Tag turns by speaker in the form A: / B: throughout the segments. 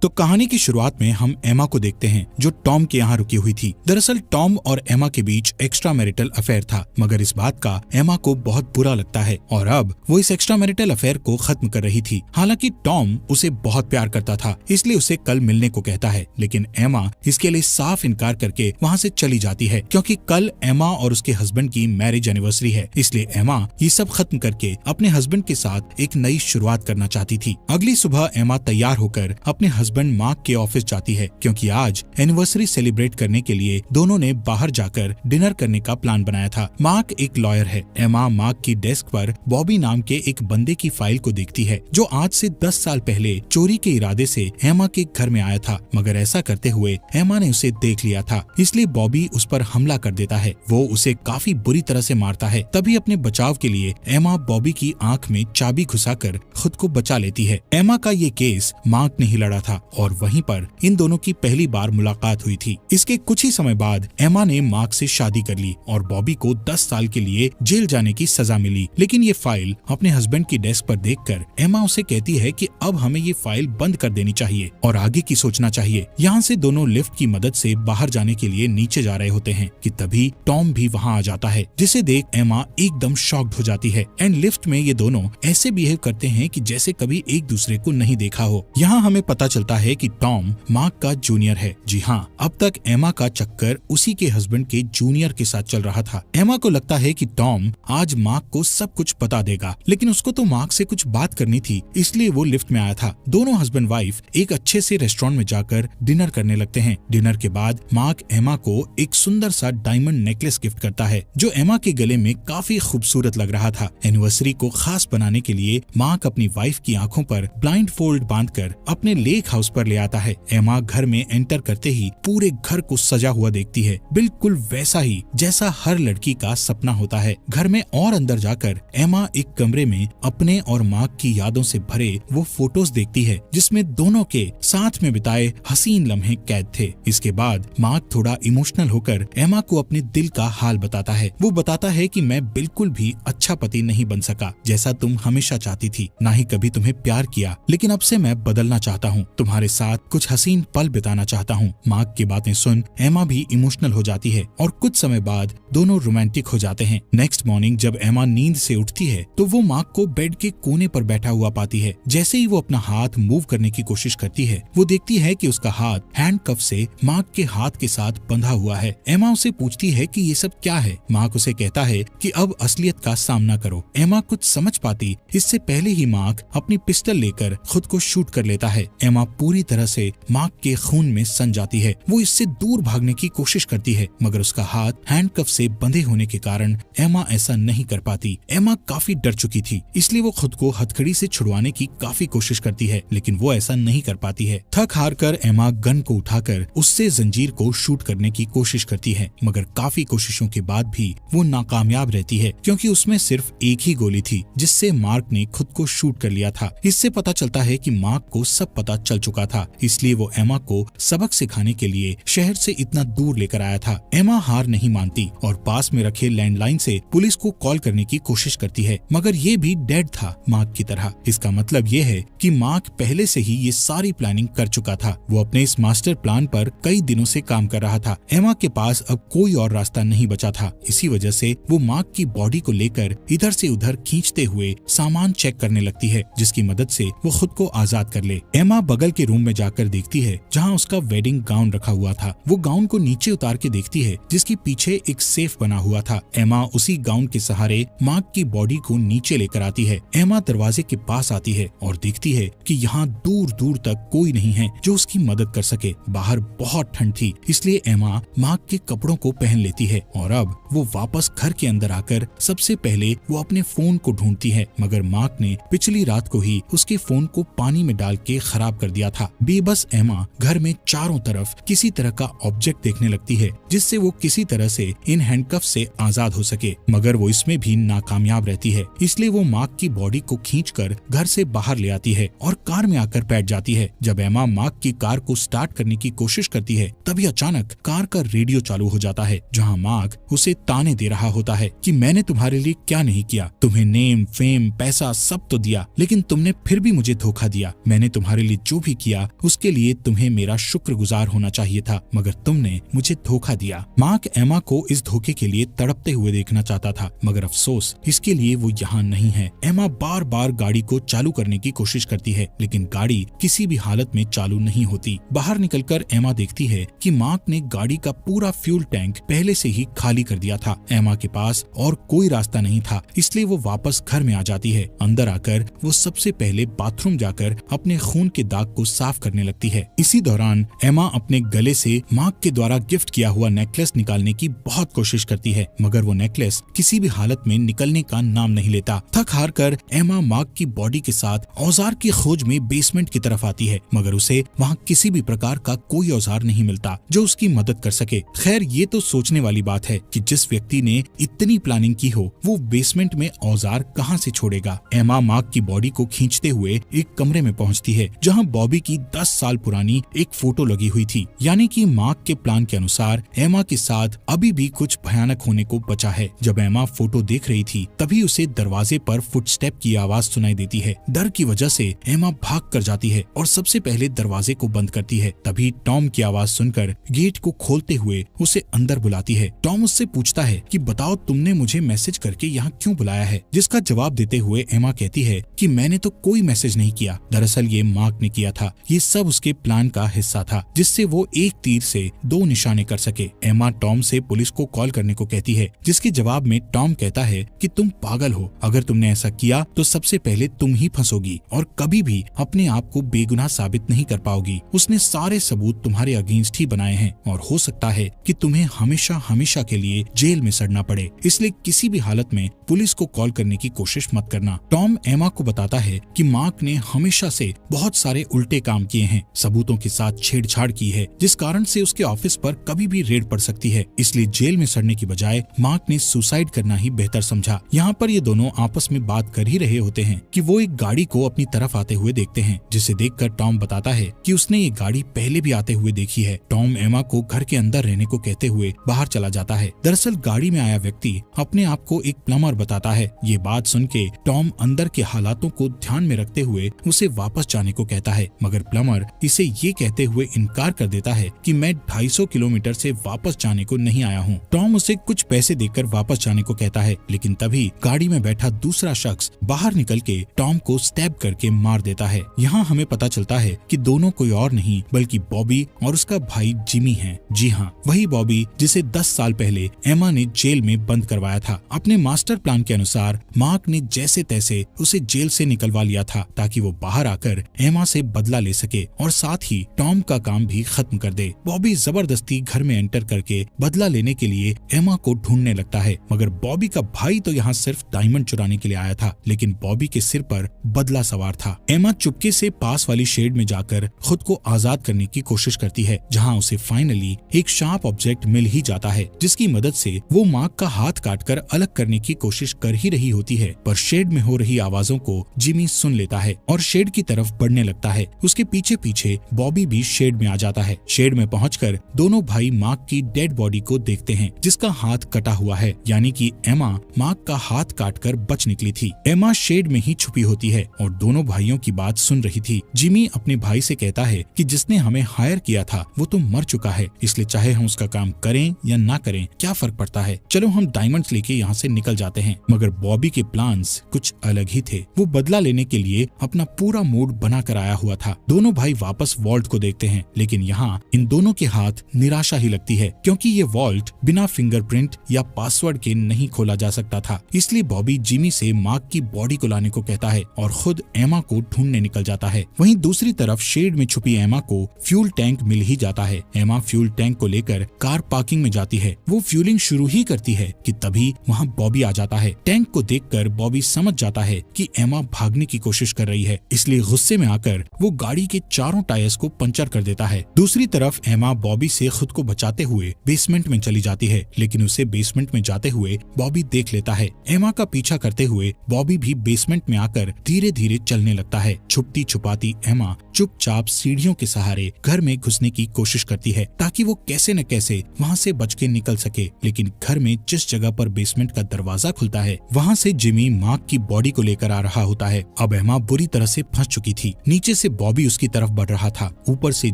A: तो कहानी की शुरुआत में हम एमा को देखते हैं जो टॉम के यहाँ रुकी हुई थी। दरअसल टॉम और एमा के बीच एक्स्ट्रा मैरिटल अफेयर था, मगर इस बात का एमा को बहुत बुरा लगता है और अब वो इस एक्स्ट्रा मैरिटल अफेयर को खत्म कर रही थी। हालांकि टॉम उसे बहुत प्यार करता था, इसलिए उसे कल मिलने को कहता है, लेकिन एमा इसके लिए साफ इनकार करके वहाँ से चली जाती है क्योंकि कल एमा और उसके हस्बैंड की मैरिज एनिवर्सरी है। इसलिए एमा ये सब खत्म करके अपने हस्बैंड के साथ एक नई शुरुआत करना चाहती थी। अगली सुबह एमा तैयार होकर अपने हस्बैंड मार्क के ऑफिस जाती है क्योंकि आज एनिवर्सरी सेलिब्रेट करने के लिए दोनों ने बाहर जाकर डिनर करने का प्लान बनाया था। मार्क एक लॉयर है। एमा मार्क की डेस्क पर बॉबी नाम के एक बंदे की फाइल को देखती है जो आज से 10 साल पहले चोरी के इरादे से एमा के घर में आया था, मगर ऐसा करते हुए एमा ने उसे देख लिया था, इसलिए बॉबी उस पर हमला कर देता है। वो उसे काफी बुरी तरह से मारता है। तभी अपने बचाव के लिए एमा बॉबी की आंख में चाबी घुसाकर खुद को बचा लेती है। एमा का ये केस मार्क ने ही लड़ा था और वहीं पर इन दोनों की पहली बार मुलाकात हुई थी। इसके कुछ ही समय बाद एमा ने मार्क से शादी कर ली और बॉबी को 10 साल के लिए जेल जाने की सजा मिली। लेकिन ये फाइल अपने हस्बैंड की डेस्क पर देखकर एमा उसे कहती है कि अब हमें ये फाइल बंद कर देनी चाहिए और आगे की सोचना चाहिए। यहाँ से दोनों लिफ्ट की मदद से बाहर जाने के लिए नीचे जा रहे होते हैं कि तभी टॉम भी वहाँ आ जाता है, जिसे देख एमा एकदम शॉक्ड हो जाती है। एंड लिफ्ट में ये दोनों ऐसे बिहेव करते हैं कि जैसे कभी एक दूसरे को नहीं देखा हो। यहाँ हमें पता चलता है कि टॉम मार्क का जूनियर है। जी हाँ, अब तक एमा का चक्कर उसी के हस्बैंड के जूनियर के साथ चल रहा था। एमा को लगता है कि टॉम आज मार्क को सब कुछ बता देगा, लेकिन उसको तो मार्क से कुछ बात करनी थी, इसलिए वो लिफ्ट में आया था। दोनों हस्बैंड वाइफ एक अच्छे से रेस्टोरेंट में जाकर डिनर करने लगते हैं। डिनर के बाद मार्क एमा को एक सुंदर सा डायमंड नेकलेस गिफ्ट करता है जो एमा के गले में काफी खूबसूरत लग रहा था। एनिवर्सरी को खास बनाने के लिए मार्क अपनी वाइफ की आंखों पर ब्लाइंड फोल्ड बांधकर अपने लेक हाउस पर ले आता है। एमा घर में एंटर करते ही पूरे घर को सजा हुआ देखती है, बिल्कुल वैसा ही जैसा हर लड़की का सपना होता है। घर में और अंदर जाकर एमा एक कमरे में अपने और मार्क की यादों से भरे वो फोटोज देखती है जिसमें दोनों के साथ में बिताए हसीन लम्हे कैद थे। इसके बाद मार्क थोड़ा इमोशनल होकर एमा को अपने दिल का हाल बताता है। वो बताता है कि मैं बिल्कुल भी अच्छा पति नहीं बन सका जैसा तुम हमेशा चाहती थी, ना ही कभी तुम्हें प्यार किया, लेकिन अब से मैं बदलना चाहता हूँ, तुम्हारे साथ कुछ हसीन पल बिताना चाहता हूँ। मार्क की बातें सुन एमा भी इमोशनल हो जाती है और कुछ समय बाद दोनों रोमांटिक हो जाते हैं। नेक्स्ट मॉर्निंग जब एमा नींद से उठती है तो वो मार्क को बेड के कोने पर बैठा हुआ पाती है। जैसे ही वो अपना हाथ मूव करने की कोशिश करती है, वो देखती है कि उसका हाथ हैंडकफ से मार्क के हाथ के साथ बंधा हुआ है। एमा उसे पूछती है कि ये सब क्या है। मार्क उसे कहता है कि अब असलियत का सामना करो। एमा कुछ समझ पाती इससे पहले ही मार्क अपनी पिस्टल लेकर खुद को शूट कर लेता है। एमा पूरी तरह से मार्क के खून में सन जाती है। वो इससे दूर भागने की कोशिश करती है, मगर उसका हाथ हैंडकफ से बंधे होने के कारण एमा ऐसा नहीं कर पाती। एमा काफी डर चुकी थी, इसलिए वो खुद को हथकड़ी से छुड़वाने की काफी कोशिश करती है, लेकिन वो ऐसा नहीं कर पाती है। थक हार कर एमा गन को उठाकर उससे जंजीर को शूट करने की कोशिश करती है, मगर काफी कोशिशों के बाद भी वो नाकामयाब रहती है क्योंकि उसमें सिर्फ एक ही गोली थी जिससे मार्क ने खुद को शूट कर लिया था। इससे पता चलता है कि मार्क को सब पता चल चुका था, इसलिए वो एमा को सबक सिखाने के लिए शहर से इतना दूर लेकर आया था। एमा हार नहीं मानती और पास में रखे लैंडलाइन से पुलिस को कॉल करने की कोशिश करती है, मगर ये भी डेड था मार्क की तरह। इसका मतलब ये है कि मार्क पहले से ही ये सारी प्लानिंग कर चुका था। वो अपने इस मास्टर प्लान पर कई दिनों से काम कर रहा था। एमा के पास अब कोई और रास्ता नहीं बचा था। इसी वजह से वो मार्क की बॉडी को लेकर इधर से उधर खींचते हुए सामान चेक करने लगती है, जिसकी मदद से वो खुद को आजाद कर ले। एमा बगल के रूम में जाकर देखती है जहाँ उसका वेडिंग गाउन रखा हुआ था। वो गाउन को नीचे उतार के देखती है जिसके पीछे एक सेफ बना हुआ था। एमा उसी गाउन के सहारे मार्क की बॉडी को नीचे लेकर आती है। एमा दरवाजे के पास आती है और देखती है कि यहाँ दूर दूर तक कोई नहीं है जो उसकी मदद कर सके। बाहर बहुत ठंड थी, इसलिए एमा मार्क के कपड़ों को पहन लेती है और अब वो वापस घर के अंदर आकर सबसे पहले वो अपने फोन को ढूंढती है, मगर मार्क ने पिछली रात को ही उसके फोन को पानी में डाल के खराब कर दिया था। बेबस एमा घर में चारों तरफ किसी तरह का ऑब्जेक्ट देखने लगती है जिससे वो किसी तरह से इन हैंडकफ से आजाद हो सके, मगर वो इसमें भी नाकामयाब रहती है। इसलिए वो मार्क की बॉडी को खींचकर घर से बाहर ले आती है और कार में आकर बैठ जाती है। जब एमा मार्क की कार को स्टार्ट करने की कोशिश करती है, तभी अचानक कार का रेडियो चालू हो जाता है जहाँ मार्क उसे ताने दे रहा होता है कि मैंने तुम्हारे लिए क्या नहीं किया, तुम्हें नेम फेम पैसा सब तो दिया, लेकिन तुमने फिर भी मुझे धोखा दिया। मैंने तुम्हारे लिए जो भी भी किया उसके लिए तुम्हें मेरा शुक्रगुजार होना चाहिए था, मगर तुमने मुझे धोखा दिया। मार्क एमा को इस धोखे के लिए तड़पते हुए देखना चाहता था, मगर अफसोस इसके लिए वो यहाँ नहीं है। एमा बार बार गाड़ी को चालू करने की कोशिश करती है, लेकिन गाड़ी किसी भी हालत में चालू नहीं होती। बाहर निकलकर एमा देखती है कि मार्क ने गाड़ी का पूरा फ्यूल टैंक पहले से ही खाली कर दिया था। एमा के पास और कोई रास्ता नहीं था, इसलिए वो वापस घर में आ जाती है। अंदर आकर वो सबसे पहले बाथरूम जाकर अपने खून के दाग को साफ करने लगती है। इसी दौरान एमा अपने गले से मार्क के द्वारा गिफ्ट किया हुआ नेकलेस निकालने की बहुत कोशिश करती है, मगर वो नेकलेस किसी भी हालत में निकलने का नाम नहीं लेता। थक हार कर एमा मार्क की बॉडी के साथ औजार की खोज में बेसमेंट की तरफ आती है, मगर उसे वहाँ किसी भी प्रकार का कोई औजार नहीं मिलता जो उसकी मदद कर सके। खैर, ये तो सोचने वाली बात है कि जिस व्यक्ति ने इतनी प्लानिंग की हो वो बेसमेंट में औजार कहाँ से छोड़ेगा। एमा मार्क की बॉडी को खींचते हुए एक कमरे में पहुँचती है जहाँ बॉबी की 10 साल पुरानी एक फोटो लगी हुई थी, यानी कि मार्क के प्लान के अनुसार एमा के साथ अभी भी कुछ भयानक होने को बचा है। जब एमा फोटो देख रही थी तभी उसे दरवाजे पर फुटस्टेप की आवाज सुनाई देती है। डर की वजह से एमा भाग कर जाती है और सबसे पहले दरवाजे को बंद करती है। तभी टॉम की आवाज सुनकर गेट को खोलते हुए उसे अंदर बुलाती है। टॉम उससे पूछता है कि बताओ तुमने मुझे मैसेज करके यहाँ क्यों बुलाया है, जिसका जवाब देते हुए एमा कहती है कि मैंने तो कोई मैसेज नहीं किया, दरअसल ये मार्क ने किया था। ये सब उसके प्लान का हिस्सा था जिससे वो एक तीर से 2 निशाने कर सके। एमा टॉम से पुलिस को कॉल करने को कहती है, जिसके जवाब में टॉम कहता है कि तुम पागल हो, अगर तुमने ऐसा किया तो सबसे पहले तुम ही फंसोगी और कभी भी अपने आप को बेगुनाह साबित नहीं कर पाओगी। उसने सारे सबूत तुम्हारे अगेंस्ट ही बनाए हैं और हो सकता है कि तुम्हें हमेशा हमेशा के लिए जेल में सड़ना पड़े, इसलिए किसी भी हालत में पुलिस को कॉल करने की कोशिश मत करना। टॉम एमा को बताता है कि मार्क ने हमेशा से बहुत सारे उल्टे काम किए हैं, सबूतों के साथ छेड़छाड़ की है, जिस कारण से उसके ऑफिस पर कभी भी रेड पड़ सकती है, इसलिए जेल में सड़ने की बजाय मार्क ने सुसाइड करना ही बेहतर समझा। यहाँ पर ये दोनों आपस में बात कर ही रहे होते हैं कि वो एक गाड़ी को अपनी तरफ आते हुए देखते हैं, जिसे देखकर टॉम बताता है कि उसने ये गाड़ी पहले भी आते हुए देखी है। टॉम एमा को घर के अंदर रहने को कहते हुए बाहर चला जाता है। दरअसल गाड़ी में आया व्यक्ति अपने आप को एक प्लम्बर बताता है। ये बात सुन के टॉम अंदर के हालातों को ध्यान में रखते हुए उसे वापस जाने को कहता है, मगर प्लम्बर इसे ये कहते हुए इनकार कर देता है कि मैं 250 किलोमीटर से वापस जाने को नहीं आया हूँ। टॉम उसे कुछ पैसे देकर वापस जाने को कहता है, लेकिन तभी गाड़ी में बैठा दूसरा शख्स बाहर निकल के टॉम को स्टैब करके मार देता है। यहाँ हमें पता चलता है कि दोनों कोई और नहीं बल्कि बॉबी और उसका भाई जिमी है। जी हाँ, वही बॉबी जिसे 10 साल पहले एमा ने जेल में बंद करवाया था। अपने मास्टर प्लान के अनुसार मार्क ने जैसे तैसे उसे जेल से निकलवा लिया था ताकि वो बाहर आकर एमा से बदला ले सके और साथ ही टॉम का काम भी खत्म कर दे। बॉबी जबरदस्ती घर में एंटर करके बदला लेने के लिए एमा को ढूंढने लगता है, मगर बॉबी का भाई तो यहाँ सिर्फ डायमंड चुराने के लिए आया था, लेकिन बॉबी के सिर पर बदला सवार था। एमा चुपके से पास वाली शेड में जाकर खुद को आजाद करने की कोशिश करती है, जहाँ उसे फाइनली एक शार्प ऑब्जेक्ट मिल ही जाता है, जिसकी मदद से वो मार्क का हाथ काटकर अलग करने की कोशिश कर ही रही होती है। पर शेड में हो रही आवाजों को जिमी सुन लेता है और शेड की तरफ बढ़ने लगता है। उसके पीछे पीछे बॉबी भी शेड में आ जाता है। शेड में पहुंचकर दोनों भाई मार्क की डेड बॉडी को देखते हैं, जिसका हाथ कटा हुआ है, यानी कि एमा मार्क का हाथ काटकर बच निकली थी। एमा शेड में ही छुपी होती है और दोनों भाइयों की बात सुन रही थी। जिमी अपने भाई से कहता है कि जिसने हमें हायर किया था वो तो मर चुका है, इसलिए चाहे हम उसका काम करें या ना करें क्या फर्क पड़ता है, चलो हम डायमंड्स लेके यहाँ से निकल जाते हैं। मगर बॉबी के प्लान्स कुछ अलग ही थे। वो बदला लेने के लिए अपना पूरा मूड बना कर आया हुआ था। दोनों भाई वापस वॉल्ट को देखते हैं, लेकिन यहाँ इन दोनों के हाथ निराशा ही लगती है, क्योंकि ये वॉल्ट बिना फिंगरप्रिंट या पासवर्ड के नहीं खोला जा सकता था। इसलिए बॉबी जिमी से मार्क की बॉडी को लाने को कहता है और खुद एमा को ढूंढने निकल जाता है। वहीं दूसरी तरफ शेड में छुपी एमा को फ्यूल टैंक मिल ही जाता है। एमा फ्यूल टैंक को लेकर कार पार्किंग में जाती है। वो फ्यूलिंग शुरू ही करती है कि तभी वहाँ बॉबी आ जाता है। टैंक को देखकर बॉबी समझ जाता है कि एमा भागने की कोशिश कर रही है, इसलिए गुस्से में आकर वो गाड़ी के चारों टायर्स को पंचर कर देता है। दूसरी तरफ एमा बॉबी से खुद को बचाते हुए बेसमेंट में चली जाती है, लेकिन उसे बेसमेंट में जाते हुए बॉबी देख लेता है। एमा का पीछा करते हुए बॉबी भी बेसमेंट में आकर धीरे धीरे चलने लगता है। छुपती छुपाती एमा चुपचाप सीढ़ियों के सहारे घर में घुसने की कोशिश करती है ताकि वो कैसे न कैसे वहाँ से बच के निकल सके। लेकिन घर में जिस जगह पर बेसमेंट का दरवाजा खुलता है वहाँ से जिमी मार्क की बॉडी को लेकर आ रहा होता है। अब एमा बुरी तरह से फंस चुकी थी। नीचे से बॉबी उसकी तरफ बढ़ रहा था, ऊपर से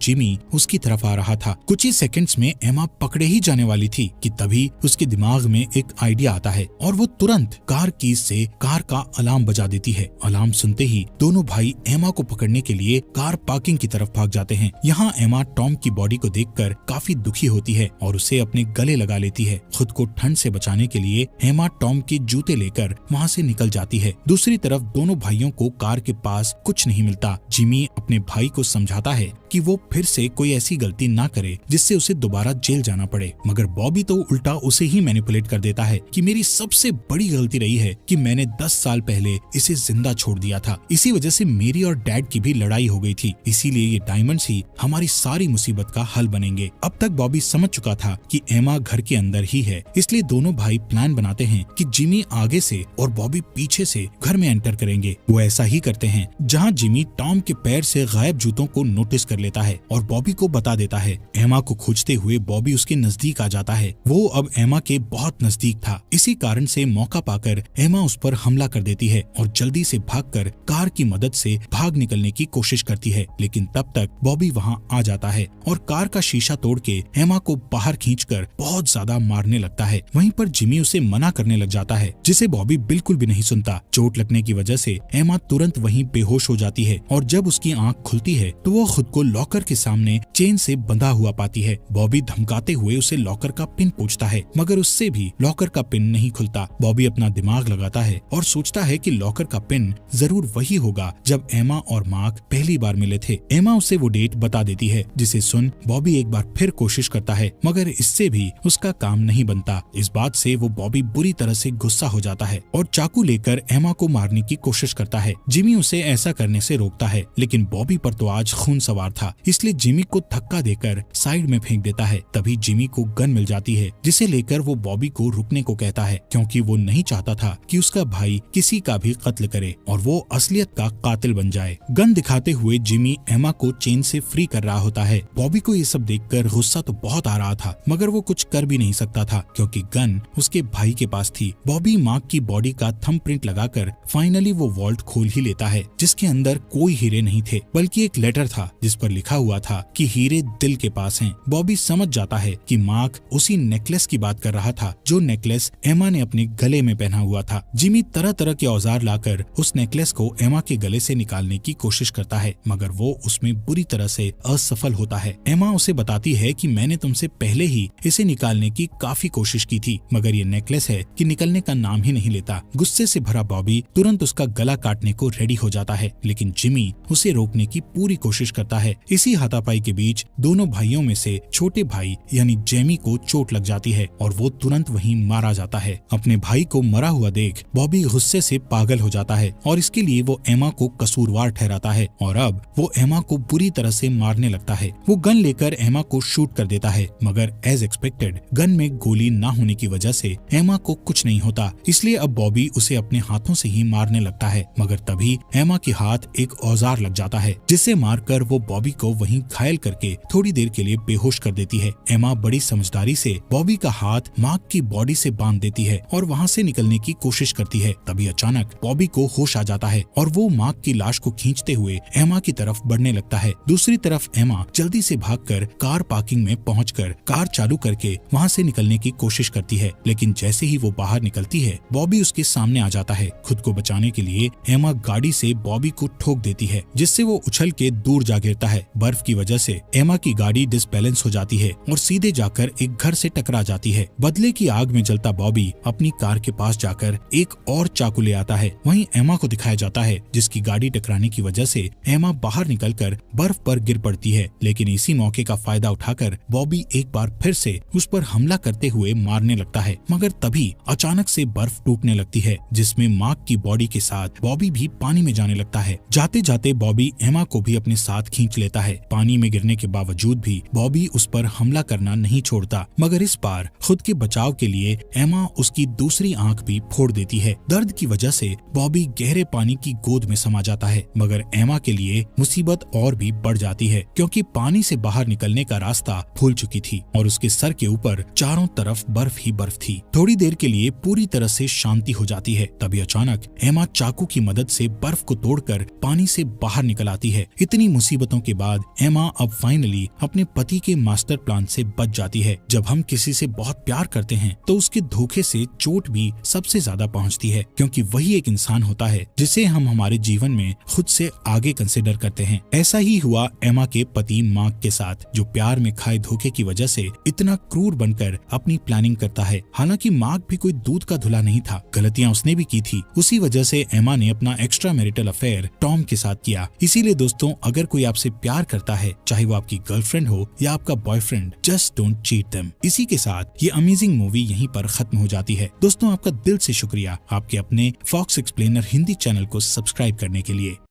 A: जिमी उसकी तरफ आ रहा था। कुछ ही सेकंड्स में एमा पकड़े ही जाने वाली थी कि तभी उसके दिमाग में एक आइडिया आता है और वो तुरंत कार कीज से कार का अलार्म बजा देती है। अलार्म सुनते ही दोनों भाई एमा को पकड़ने के लिए कार पार्किंग की तरफ भाग जाते हैं। यहाँ एमा टॉम की बॉडी को देखकर काफी दुखी होती है और उसे अपने गले लगा लेती है। खुद को ठंड से बचाने के लिए एमा टॉम के जूते लेकर वहाँ से निकल जाती है। दूसरी तरफ दोनों भाइयों को कार के पास कुछ नहीं मिलता। जिमी अपने भाई को समझाता है कि वो फिर से कोई ऐसी गलती ना करे जिससे उसे दोबारा जेल जाना पड़े, मगर बॉबी तो उल्टा उसे ही मैनिपुलेट कर देता है कि मेरी सबसे बड़ी गलती रही है कि मैंने 10 साल पहले इसे जिंदा छोड़ दिया था। इसी वजह से मेरी और डैड की भी लड़ाई हो गई थी, इसीलिए ये डायमंड्स ही हमारी सारी मुसीबत का हल बनेंगे। अब तक बॉबी समझ चुका था कि एमा घर के अंदर ही है, इसलिए दोनों भाई प्लान बनाते हैं कि जिमी आगे से और बॉबी पीछे से घर में एंटर करेंगे। वो ऐसा ही करते हैं। जहाँ जिमी टॉम के पैर से गायब जूतों को नोटिस कर लेता है और बॉबी को बता देता है। एमा को खोजते हुए बॉबी उसके नजदीक आ जाता है। वो अब एमा के बहुत नजदीक था, इसी कारण से मौका पाकर एमा उस पर हमला कर देती है और जल्दी से भागकर कार की मदद से भाग निकलने की कोशिश करती है। लेकिन तब तक बॉबी वहाँ आ जाता है और कार का शीशा तोड़ के एमा को बाहर खींचकर बहुत ज्यादा मारने लगता है। वहीं पर जिमी उसे मना करने लग जाता है, जिसे बॉबी बिल्कुल भी नहीं सुनता। चोट लगने की वजह से एमा तुरंत वहीं बेहोश हो जाती है और जब उसकी आंख खुलती है तो वो खुद को लॉकर के सामने चेन से बंधा हुआ पाती है। बॉबी धमकाते हुए उसे लॉकर का पिन पूछता है, मगर उससे भी लॉकर का पिन नहीं खुलता। बॉबी अपना दिमाग लगाता है और सोचता है कि लॉकर का पिन जरूर वही होगा जब एमा और मार्क पहली बार मिले थे। एमा उसे वो डेट बता देती है, जिसे सुन बॉबी एक बार फिर कोशिश करता है, मगर इससे भी उसका काम नहीं बनता। इस बात से वो बॉबी बुरी तरह से गुस्सा हो जाता है और चाकू लेकर एमा को मारने की कोशिश करता है। जिमी उसे ऐसा करने से रोकता है, लेकिन बॉबी पर तो आज खून सवार था, इसलिए जिमी को धक्का देकर साइड में फेंक देता है। तभी जिमी को गन मिल जाती है, जिसे लेकर वो बॉबी को रुकने को कहता है, क्योंकि वो नहीं चाहता था कि उसका भाई किसी का भी कत्ल करे और वो असलियत का कातिल बन जाए। गन दिखाते हुए जिमी एमा को चेन से फ्री कर रहा होता है। बॉबी को ये सब देखकर गुस्सा तो बहुत आ रहा था, मगर वो कुछ कर भी नहीं सकता था क्योंकि गन उसके भाई के पास थी। बॉबी मार्क की बॉडी का थंबप्रिंट लगाकर फाइनली वो वॉल्ट खोल ही लेता है, जिसके अंदर कोई हीरे नहीं थे, बल्कि एक लेटर था जिस पर लिखा हुआ था कि हीरे दिल के पास हैं। बॉबी समझ जाता है कि मार्क उसी नेकलेस की बात कर रहा था जो नेकलेस एमा ने अपने गले में पहना हुआ था। जिमी तरह तरह के औजार लाकर उस नेकलेस को एमा के गले से निकालने की कोशिश करता है, मगर वो उसमें बुरी तरह से असफल होता है। एमा उसे बताती है कि मैंने तुमसे पहले ही इसे निकालने की काफी कोशिश की थी, मगर ये नेकलेस है कि निकलने का नाम ही नहीं लेता। गुस्से से भरा बॉबी तुरंत उसका गला काटने को रेडी हो जाता है, लेकिन जिमी उसे रोकने की पूरी कोशिश करता है। इसी हाथापाई के बीच दोनों भाइयों में से छोटे भाई यानी जेमी को चोट लग जाती है और वो तुरंत वहीं मारा जाता है। अपने भाई को मरा हुआ देख बॉबी गुस्से से पागल हो जाता है और इसके लिए वो एमा को कसूरवार ठहराता है और अब वो एमा को बुरी तरह से मारने लगता है। वो गन लेकर एमा को शूट कर देता है, मगर एज एक्सपेक्टेड गन में गोली ना होने की वजह से एमा को कुछ नहीं होता, इसलिए अब बॉबी उसे अपने हाथों से ही मारने लगता है। मगर तभी एमा के हाथ एक औजार लग जाता है, जिसे मारकर वो बॉबी को वहीं घायल करके थोड़ी देर के लिए बेहोश कर देती है। एमा बड़ी समझदारी से बॉबी का हाथ मार्क की बॉडी से बांध देती है और वहाँ से निकलने की कोशिश करती है। तभी अचानक बॉबी को होश आ जाता है और वो मार्क की लाश को खींचते हुए एमा की तरफ बढ़ने लगता है। दूसरी तरफ एमा जल्दी से भागकर कार पार्किंग में पहुंचकर कार चालू करके वहाँ से निकलने की कोशिश करती है, लेकिन जैसे ही वो बाहर निकलती है बॉबी उसके सामने आ जाता है। खुद को बचाने के लिए एमा गाड़ी से बॉबी को ठोक देती है, जिससे वो उछल के दूर जा गिरता है। बर्फ की वजह से एमा की गाड़ी डिसबैलेंस हो जाती है और सीधे जाकर एक घर से टकरा जाती है। बदले की आग में जलता बॉबी अपनी कार के पास जाकर एक और चाकू ले आता है। वहीं एमा को दिखाया जाता है, जिसकी गाड़ी टकराने की वजह से एमा बाहर निकलकर बर्फ पर गिर पड़ती है, लेकिन इसी मौके का फायदा उठाकर बॉबी एक बार फिर से उस पर हमला करते हुए मारने लगता है। मगर तभी अचानक से बर्फ टूटने लगती है, जिसमें मार्क की बॉडी के साथ बॉबी भी पानी में जाने लगता है। जाते जाते बॉबी एमा को भी अपने साथ खींच लेता है। पानी में गिरने के बावजूद भी बॉबी उस पर हमला करना नहीं छोड़ता, मगर इस बार खुद के बचाव के लिए एमा उसकी दूसरी आंख भी फोड़ देती है। दर्द की वजह से बॉबी गहरे पानी की गोद में समा जाता है, मगर एमा के लिए मुसीबत और भी बढ़ जाती है क्योंकि पानी से बाहर निकलने का रास्ता खुल चुकी थी और उसके सर के ऊपर चारों तरफ बर्फ ही बर्फ थी। थोड़ी देर के लिए पूरी तरह से शांति हो जाती है, तभी अचानक एमा चाकू की मदद से बर्फ को तोड़कर पानी से बाहर निकल आती है। इतनी मुसीबतों के बाद एमा अब फाइनली अपने पति के मास्टर प्लान से बच जाती है। जब हम किसी से बहुत प्यार करते हैं तो उसके धोखे से चोट भी सबसे ज्यादा पहुंचती है, क्योंकि वही एक इंसान होता है जिसे हम हमारे जीवन में खुद से आगे कंसिडर करते हैं। ऐसा ही हुआ एमा के पति मार्क के साथ, जो प्यार में खाए धोखे की वजह से इतना क्रूर बनकर अपनी प्लानिंग करता है। हालांकि मार्क भी कोई दूध का धुला नहीं था, गलतियां उसने भी की थी। उसी वजह से एमा ने अपना एक्स्ट्रा मैरिटल अफेयर टॉम के साथ किया। इसीलिए दोस्तों, अगर कोई आपसे प्यार करता है, चाहे वो आपकी गर्लफ्रेंड हो या आपका boyfriend, just don't cheat them. इसी के साथ ये अमेजिंग मूवी यहीं पर खत्म हो जाती है। दोस्तों, आपका दिल से शुक्रिया आपके अपने फॉक्स एक्सप्लेनर हिंदी चैनल को सब्सक्राइब करने के लिए।